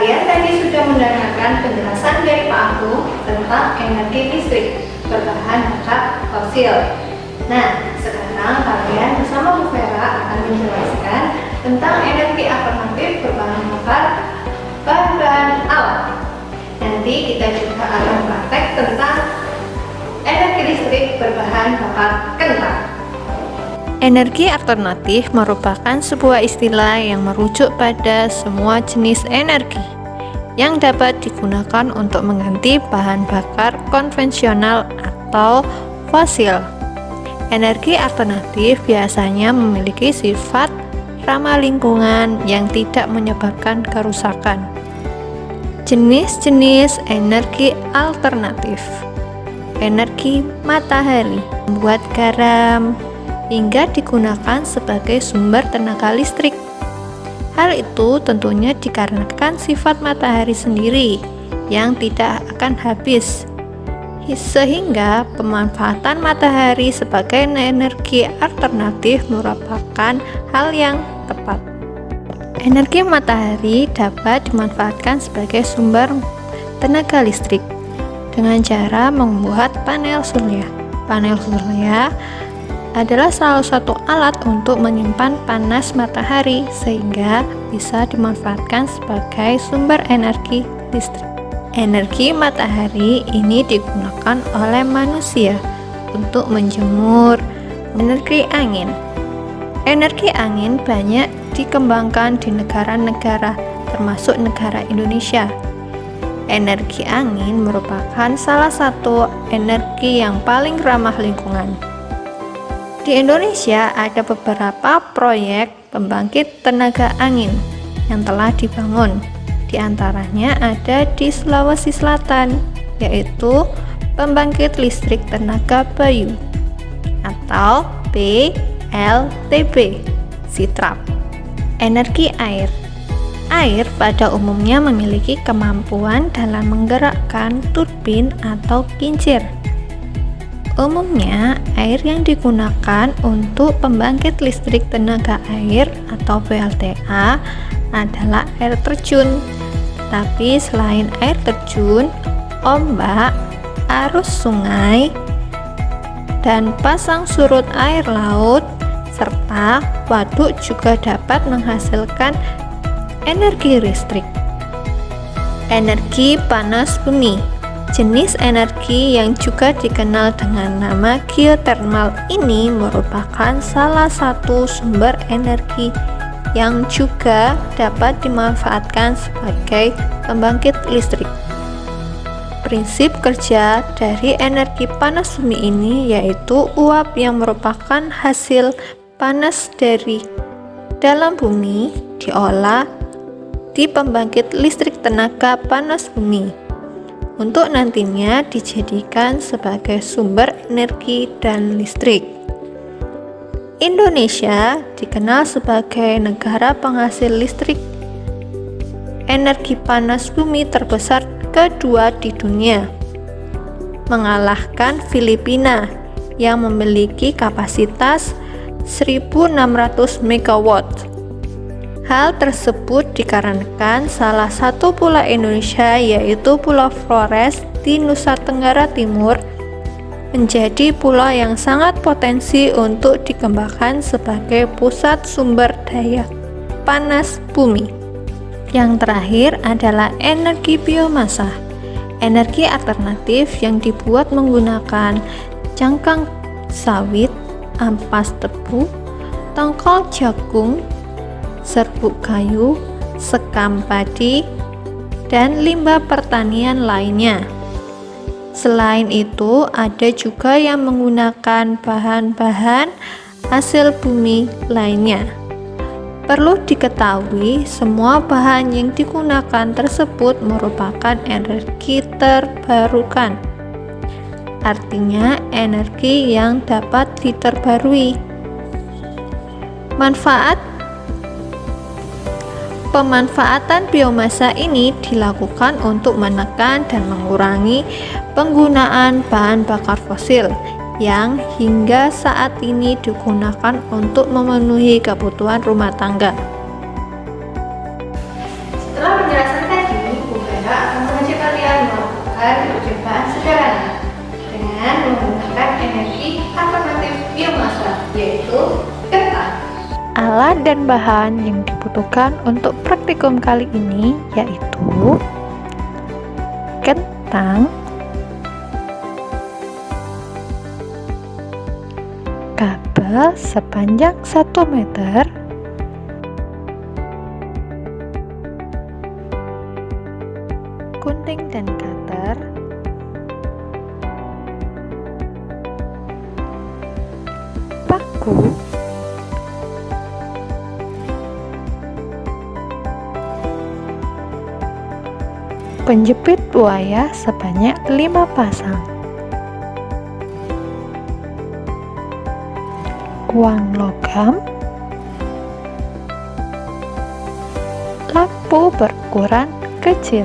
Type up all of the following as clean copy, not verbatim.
Kalian tadi sudah mendengarkan penjelasan dari Pak Agung tentang energi listrik berbahan bakar fosil. Nah, sekarang kalian bersama Bu Vera akan menjelaskan tentang energi alternatif berbahan bakar bahan-bahan alam. Nanti kita juga akan praktek tentang energi listrik berbahan bakar kentang. Energi alternatif merupakan sebuah istilah yang merujuk pada semua jenis energi yang dapat digunakan untuk mengganti bahan bakar konvensional atau fosil. Energi alternatif biasanya memiliki sifat ramah lingkungan yang tidak menyebabkan kerusakan. Jenis-jenis energi alternatif: energi matahari, membuat garam, hingga digunakan sebagai sumber tenaga listrik. Hal itu tentunya dikarenakan sifat matahari sendiri yang tidak akan habis, sehingga pemanfaatan matahari sebagai energi alternatif merupakan hal yang tepat. Energi matahari dapat dimanfaatkan sebagai sumber tenaga listrik dengan cara membuat panel surya. Panel surya adalah salah satu alat untuk menyimpan panas matahari sehingga bisa dimanfaatkan sebagai sumber energi listrik. Energi matahari ini digunakan oleh manusia untuk menjemur. Energi angin. Energi angin banyak dikembangkan di negara-negara termasuk negara Indonesia. Energi angin merupakan salah satu energi yang paling ramah lingkungan. Di Indonesia ada beberapa proyek pembangkit tenaga angin yang telah dibangun. Di antaranya ada di Sulawesi Selatan, yaitu pembangkit listrik tenaga Bayu atau PLTB Sitrap. Energi air. Air pada umumnya memiliki kemampuan dalam menggerakkan turbin atau kincir. Umumnya, air yang digunakan untuk pembangkit listrik tenaga air atau PLTA adalah air terjun. Tapi selain air terjun, ombak, arus sungai, dan pasang surut air laut, serta waduk juga dapat menghasilkan energi listrik. Energi panas bumi. Jenis energi yang juga dikenal dengan nama geotermal ini merupakan salah satu sumber energi yang juga dapat dimanfaatkan sebagai pembangkit listrik. Prinsip kerja dari energi panas bumi ini yaitu uap yang merupakan hasil panas dari dalam bumi diolah di pembangkit listrik tenaga panas bumi untuk nantinya dijadikan sebagai sumber energi dan listrik. Indonesia dikenal sebagai negara penghasil listrik energi panas bumi terbesar kedua di dunia, mengalahkan Filipina yang memiliki kapasitas 1.600 MW. Hal tersebut dikarenakan salah satu pulau Indonesia yaitu Pulau Flores di Nusa Tenggara Timur menjadi pulau yang sangat potensi untuk dikembangkan sebagai pusat sumber daya panas bumi. Yang terakhir adalah energi biomasa. Energi alternatif yang dibuat menggunakan cangkang sawit, ampas tebu, tongkol jagung, serbuk kayu, sekam padi, dan limbah pertanian lainnya. Selain itu, ada juga yang menggunakan bahan-bahan hasil bumi lainnya. Perlu diketahui, semua bahan yang digunakan tersebut merupakan energi terbarukan. Artinya, energi yang dapat diterbarui. Pemanfaatan biomasa ini dilakukan untuk menekan dan mengurangi penggunaan bahan bakar fosil yang hingga saat ini digunakan untuk memenuhi kebutuhan rumah tangga. Setelah penjelasan tadi, Alat dan bahan yang dibutuhkan untuk praktikum kali ini yaitu kentang, kabel sepanjang 1 meter, gunting dan cutter, paku, penjepit buaya sebanyak 5 pasang, uang logam, lampu berukuran kecil.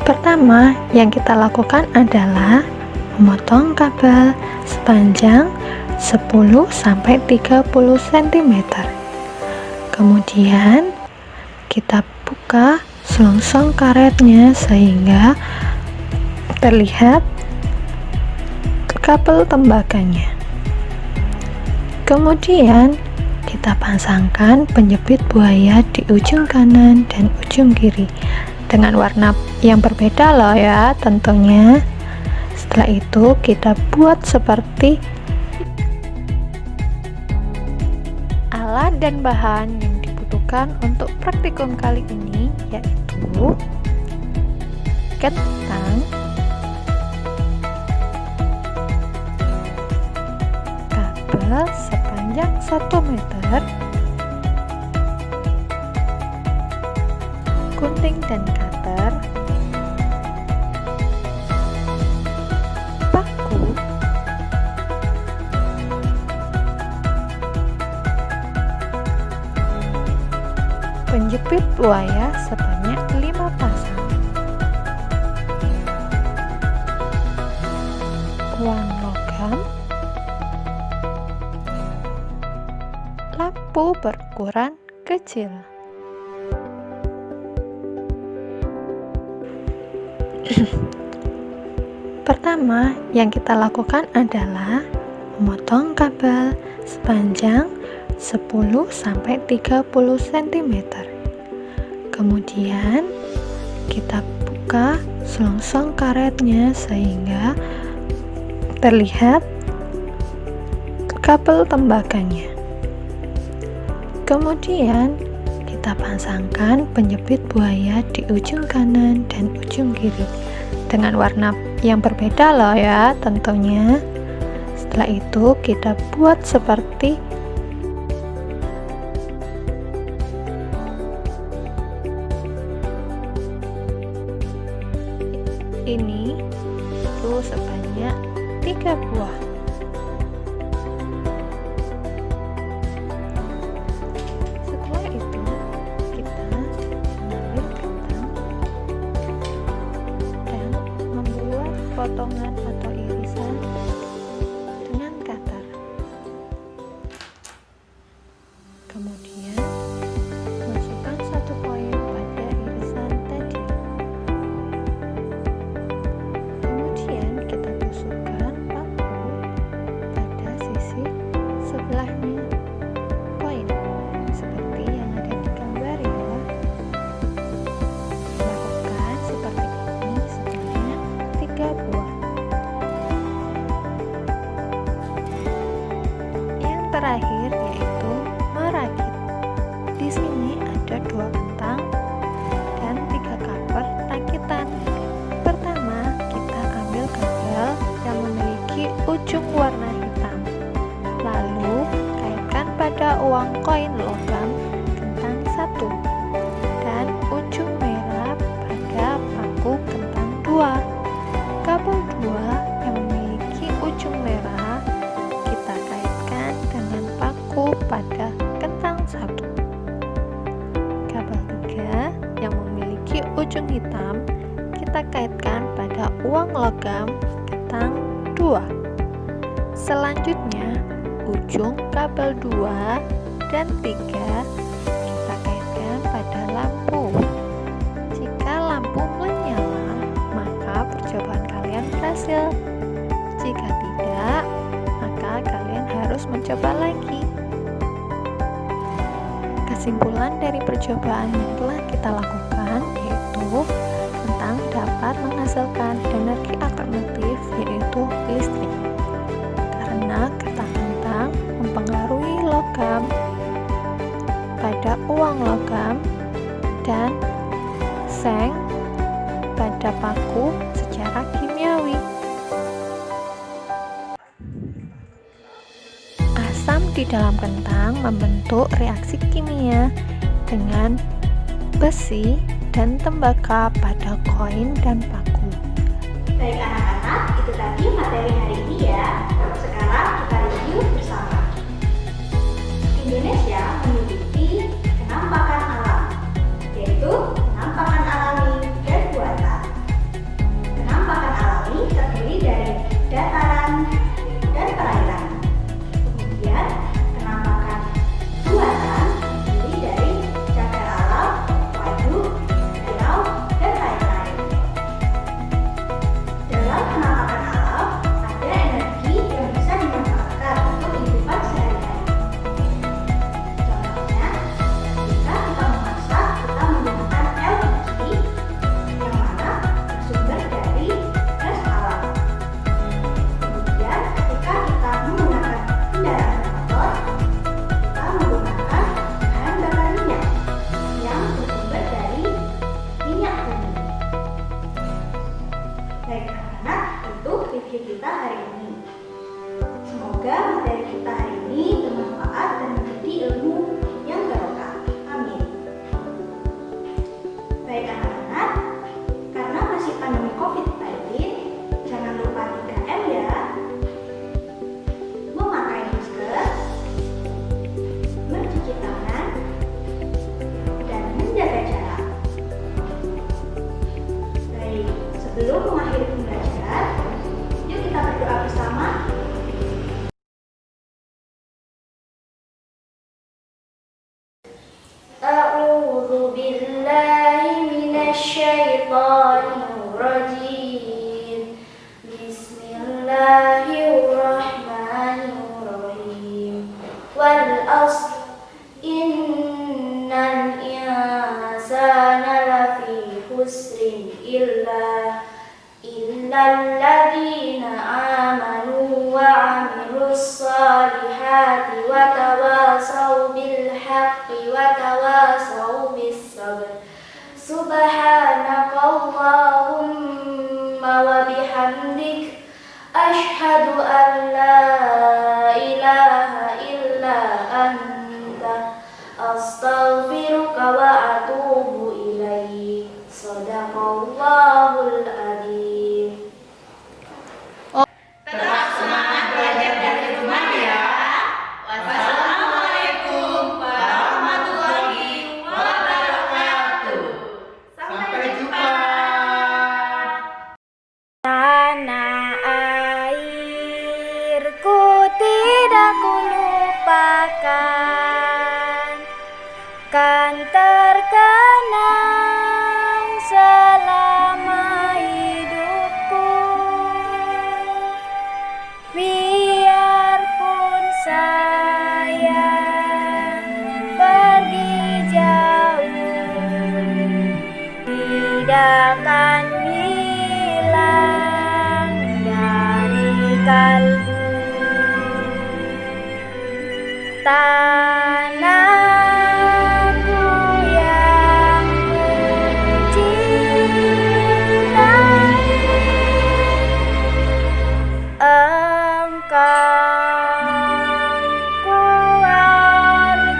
Pertama yang kita lakukan adalah memotong kabel sepanjang 10-30 cm. Kemudian kita buka selongsong karetnya sehingga terlihat kabel tembaganya. Kemudian kita pasangkan penjepit buaya di ujung kanan dan ujung kiri dengan warna yang berbeda loh ya tentunya. Setelah itu kita buat seperti alat dan bahan yang dibutuhkan untuk praktikum kali ini yaitu kentang, kabel sepanjang 1 meter, gunting dan cutter, paku, penjepit buaya sebanyak 5 pasang, uang logam, lampu berukuran kecil. Pertama yang kita lakukan adalah memotong kabel sepanjang 10-30 cm. Kemudian kita buka selongsong karetnya sehingga terlihat kabel tembaganya. Kemudian kita pasangkan penjepit buaya di ujung kanan dan ujung kiri dengan warna yang berbeda loh ya tentunya. Setelah itu kita buat seperti ini, itu sebanyak 3 buah. Setelah itu kita mengambil kentang dan membuat potongan atau irisan dengan cutter. Kemudian masukkan 1 koin pada irisan tadi. Kemudian kita tusukkan paku pada sisi sebelahnya koin seperti yang ada di gambar ya. Lakukan seperti ini sebanyak 3 buah. Yang terakhir yaitu merakit. Di sini ada 2 kentang dan 3 cover rakitan. Pertama, kita ambil kabel yang memiliki ujung warna hitam. Lalu, kaitkan pada uang koin logam kentang 1 dan ujung merah pada paku kentang 2. Kabel 2 yang memiliki ujung merah kita kaitkan dengan paku pada kentang 1. Kabel 3 yang memiliki ujung hitam kita kaitkan pada uang logam kentang 2. Selanjutnya, ujung kabel 2 dan 3 kita kaitkan pada lampu. Jika lampu menyala, maka percobaan kalian berhasil. coba lagi. Kesimpulan dari percobaan yang telah kita lakukan yaitu tentang dapat menghasilkan energi alternatif yaitu listrik. Karena kata tentang mempengaruhi logam pada uang logam dan seng pada paku secara kimiawi. Asam di dalam kentang membentuk reaksi kimia dengan besi dan tembaga pada koin dan paku. Baik anak-anak, itu tadi materi hari ini ya. Sekarang kita review bersama. Indonesia memiliki penampakan alam, yaitu penampakan alami dan buatan. Penampakan alami terdiri dari dataran dan perairan. Kemudian penampakan buatan terdiri dari cagar alam, waduk, danau, dan lain-lain. Dalam penampakan alam ada energi yang bisa dimanfaatkan untuk kehidupan sehari-hari. Contohnya, ketika kita memasak, kita menggunakan LPG yang mana bersumber dari gas alam. Kemudian, ketika kita menggunakan kendaraan bermotor, kita menggunakan bahan bakar minyak yang bersumber dari minyak bumi. Baik anak-anak, itu review kita hari ini. Semoga materi kita hari ini bermanfaat dan menjadi ilmu yang barokah. Amin. Baik anak-anak, karena masih pandemi COVID-19, jangan lupa 3M ya. Memakai masker, mencuci tangan, dan menjaga jarak. Baik, sebelum mengakhiri pembelajaran, yuk kita berdoa bersama. A'udzu billahi minasyaitonir rajim. Bismillahirrahmanirrahim. Wal 'ashr innal insana lafi khusrin illa alladzina amanu wa 'amilus solihati wa tawasaw bil haqqi wa tawasaw bis sabr. Subhanakallahumma wa bihamdik asyhadu an la ilaha illa anta astaghfiruka wa atubu ilaik. Shadaqallahul adzim. Tetap semangat belajar dari rumah ya. Wassalamualaikum warahmatullahi wabarakatuh. Sampai jumpa. Tanah airku tidak kulupakan, kan terkenang selama hidupku. Biarpun saya pergi jauh, tidak akan hilang dari kalbu. Tanahku yang ku cintai, engkau ku hargai.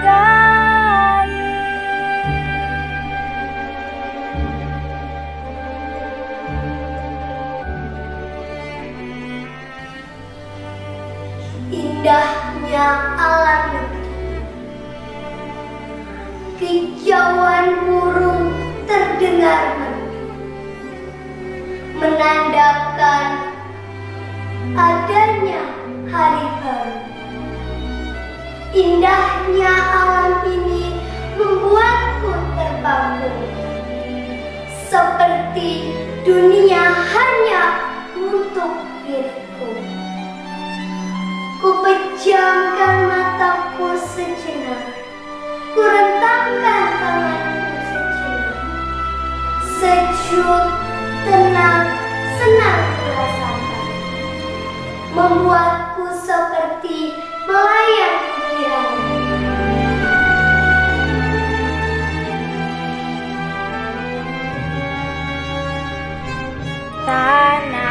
Indahnya alam negeri, kicauan burung terdengar merdu, menandakan adanya hari baru. Indahnya alam ini membuatku terbangun, seperti dunia hanya untuk diriku. Ku pejamkan mataku sejenak, ku rentangkan tanganku sejenak. Sejuk, tenang, senang kurasakan, membuatku seperti melayang pikiranmu. Tanah